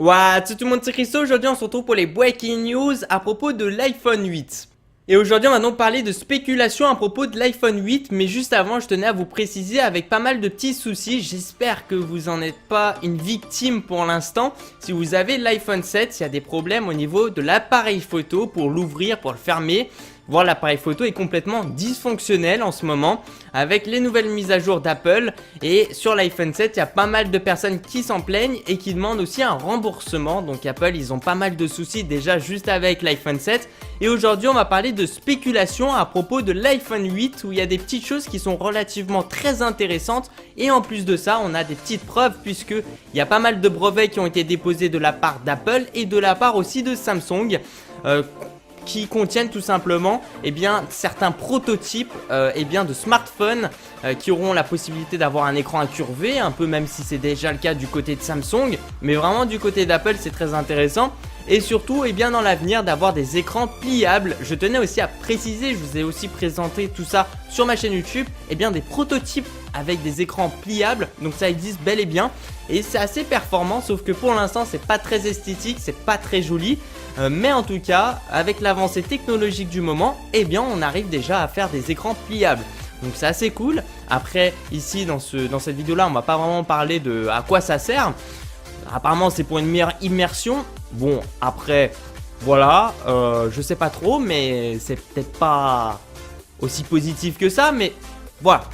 What's up tout le monde, c'est Christo. Aujourd'hui on se retrouve pour les breaking news à propos de l'iPhone 8. Et aujourd'hui on va donc parler de spéculation à propos de l'iPhone 8. Mais juste avant je tenais à vous préciser avec pas mal de petits soucis. J'espère que vous en êtes pas une victime pour l'instant. Si vous avez l'iPhone 7, il y a des problèmes au niveau de l'appareil photo pour l'ouvrir, pour le fermer. Voir l'appareil photo est complètement dysfonctionnel en ce moment avec les nouvelles mises à jour d'Apple. Et sur l'iPhone 7 il y a pas mal de personnes qui s'en plaignent et qui demandent aussi un remboursement. Donc Apple ils ont pas mal de soucis déjà juste avec l'iPhone 7. Et aujourd'hui on va parler de spéculation à propos de l'iPhone 8 où il y a des petites choses qui sont relativement très intéressantes. Et en plus de ça on a des petites preuves puisque il y a pas mal de brevets qui ont été déposés de la part d'Apple et de la part aussi de Samsung. Qui contiennent tout simplement certains prototypes de smartphones qui auront la possibilité d'avoir un écran incurvé, un peu même si c'est déjà le cas du côté de Samsung, mais vraiment du côté d'Apple c'est très intéressant. Et surtout dans l'avenir d'avoir des écrans pliables. Je tenais aussi à préciser, je vous ai aussi présenté tout ça sur ma chaîne YouTube, des prototypes avec des écrans pliables, donc ça existe bel et bien et c'est assez performant, sauf que pour l'instant c'est pas très esthétique, c'est pas très joli, mais en tout cas avec l'avancée technologique du moment, on arrive déjà à faire des écrans pliables. Donc c'est assez cool. Après ici dans cette vidéo là on va pas vraiment parler de à quoi ça sert. Apparemment c'est pour une meilleure immersion. Bon après voilà, je sais pas trop, mais c'est peut-être pas aussi positif que ça, mais voilà.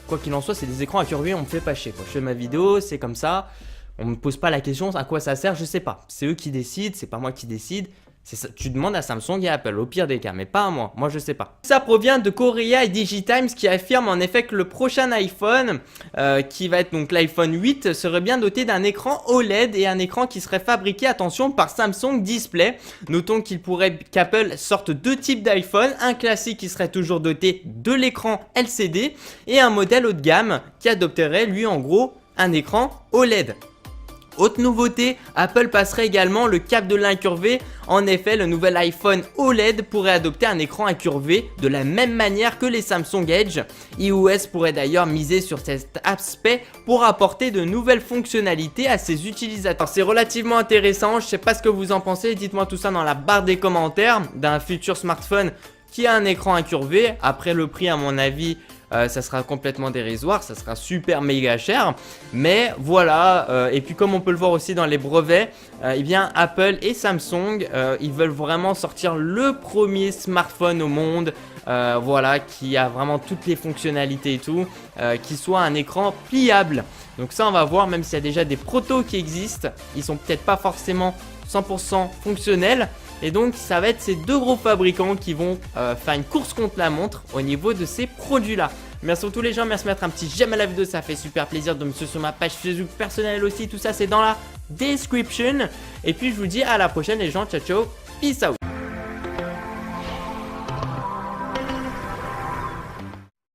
Quoi qu'il en soit, c'est des écrans incurvés, on me fait pas chier quoi. Je fais ma vidéo, c'est comme ça. On me pose pas la question à quoi ça sert, je sais pas. C'est eux qui décident, c'est pas moi qui décide. Ça, tu demandes à Samsung et à Apple, au pire des cas, mais pas à moi je sais pas. Ça provient de Korea et DigiTimes qui affirme en effet que le prochain iPhone, qui va être donc l'iPhone 8, serait bien doté d'un écran OLED et un écran qui serait fabriqué, attention, par Samsung Display. Notons qu'il pourrait qu'Apple sorte deux types d'iPhone, un classique qui serait toujours doté de l'écran LCD et un modèle haut de gamme qui adopterait lui en gros un écran OLED. Autre nouveauté, Apple passerait également le cap de l'incurvé. En effet, le nouvel iPhone OLED pourrait adopter un écran incurvé de la même manière que les Samsung Edge. iOS pourrait d'ailleurs miser sur cet aspect pour apporter de nouvelles fonctionnalités à ses utilisateurs. C'est relativement intéressant, je sais pas ce que vous en pensez, dites-moi tout ça dans la barre des commentaires d'un futur smartphone qui a un écran incurvé. Après le prix à mon avis, ça sera complètement dérisoire, ça sera super méga cher, mais voilà. Et puis comme on peut le voir aussi dans les brevets, Apple et Samsung ils veulent vraiment sortir le premier smartphone au monde, voilà, qui a vraiment toutes les fonctionnalités et tout, qui soit un écran pliable. Donc ça on va voir, même s'il y a déjà des protos qui existent, ils sont peut-être pas forcément 100% fonctionnels. Et donc ça va être ces deux gros fabricants qui vont faire une course contre la montre au niveau de ces produits là. Merci à tous les gens, merci de mettre un petit j'aime à la vidéo, ça fait super plaisir, de me suivre sur ma page Facebook personnelle aussi, tout ça c'est dans la description. Et puis je vous dis à la prochaine les gens, ciao ciao, peace out.